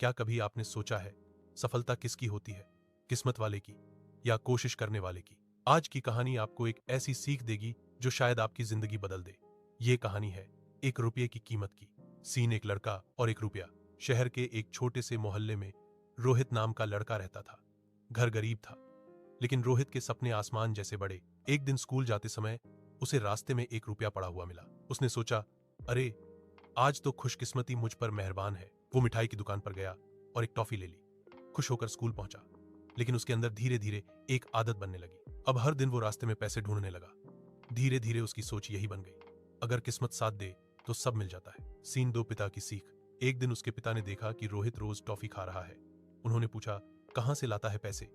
क्या कभी आपने सोचा है सफलता किसकी होती है, किस्मत वाले की या कोशिश करने वाले की? आज की कहानी आपको एक ऐसी सीख देगी जो शायद आपकी जिंदगी बदल दे। ये कहानी है एक रुपये की कीमत की। सीन एक लड़का और एक रुपया। शहर के एक छोटे से मोहल्ले में रोहित नाम का लड़का रहता था। घर गरीब था, लेकिन रोहित के सपने आसमान जैसे बड़े। एक दिन स्कूल जाते समय उसे रास्ते में एक रुपया पड़ा हुआ मिला। उसने सोचा, अरे आज तो खुशकिस्मती मुझ पर मेहरबान है। वो मिठाई की दुकान पर गया और एक टॉफी ले ली। खुश होकर स्कूल पहुंचा, लेकिन उसके अंदर धीरे धीरे एक आदत बनने लगी। अब हर दिन वो रास्ते में पैसे ढूंढने लगा। धीरे धीरे उसकी सोच यही बन गई, अगर किस्मत साथ दे तो सब मिल जाता है। सीन दो, पिता की सीख। एक दिन उसके पिता ने देखा कि रोहित रोज टॉफी खा रहा है। उन्होंने पूछा, कहां से लाता है पैसे?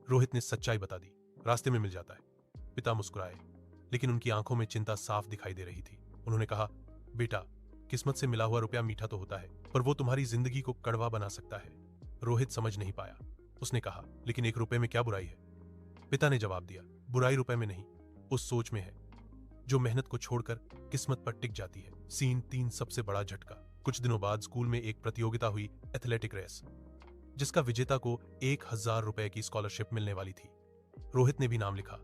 रोहित ने सच्चाई बता दी, रास्ते में मिल जाता है। पिता मुस्कुराए, लेकिन उनकी आंखों में चिंता साफ दिखाई दे रही थी। उन्होंने कहा, बेटा, किस्मत से मिला हुआ रुपया मीठा तो होता है, पर वो तुम्हारी जिंदगी को कड़वा बना सकता है। रोहित समझ नहीं पाया। उसने कहा, लेकिन एक रुपए में क्या बुराई है? पिता ने जवाब दिया, बुराई रुपए में नहीं, उस सोच में है जो मेहनत को छोड़कर किस्मत पर टिक जाती है। सीन 3, सबसे बड़ा झटका। कुछ दिनों बाद स्कूल में एक प्रतियोगिता हुई, एथलेटिक रेस, जिसका विजेता को 1000 रुपए की स्कॉलरशिप मिलने वाली थी। रोहित ने भी नाम लिखा,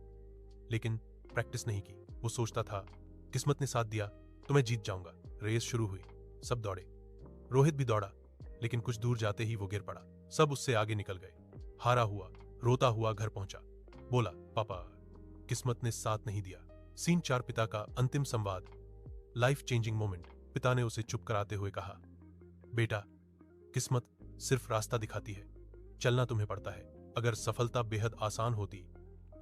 लेकिन प्रैक्टिस नहीं की। वो सोचता था, किस्मत ने साथ दिया तो मैं जीत जाऊंगा। रेस शुरू हुई, सब दौड़े। रोहित भी दौड़ा, लेकिन कुछ दूर जाते ही वो गिर पड़ा। सब उससे आगे निकल गए। हारा हुआ, रोता हुआ घर पहुंचा। बोला, पापा, किस्मत ने साथ नहीं दिया। सीन 4, पिता का अंतिम संवाद। Life changing moment. पिता ने उसे चुप कराते हुए कहा, बेटा, किस्मत सिर्फ रास्ता दिखाती है, चलना तुम्हें पड़ता है। अगर सफलता बेहद आसान होती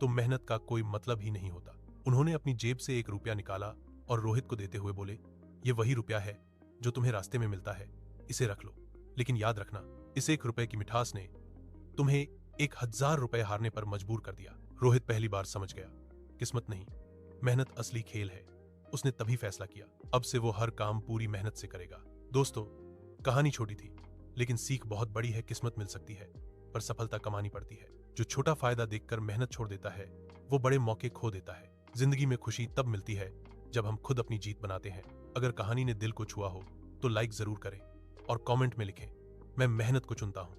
तो मेहनत का कोई मतलब ही नहीं होता। उन्होंने अपनी जेब से एक रुपया निकाला और रोहित को देते हुए बोले, ये वही रुपया है जो तुम्हें रास्ते में मिलता है, इसे रख लो। लेकिन याद रखना, इस एक रुपए की मिठास ने तुम्हें 1000 रुपए हारने पर मजबूर कर दिया। रोहित पहली बार समझ गया, किस्मत नहीं, मेहनत असली खेल है। उसने तभी फैसला किया, अब से वो हर काम पूरी मेहनत से करेगा। दोस्तों, कहानी छोटी थी, लेकिन सीख बहुत बड़ी है। किस्मत मिल सकती है, पर सफलता कमानी पड़ती है। जो छोटा फायदा देखकर मेहनत छोड़ देता है, वो बड़े मौके खो देता है। जिंदगी में खुशी तब मिलती है जब हम खुद अपनी जीत बनाते हैं। अगर कहानी ने दिल को छुआ हो तो लाइक जरूर करें और कमेंट में लिखें, मैं मेहनत को चुनता हूं।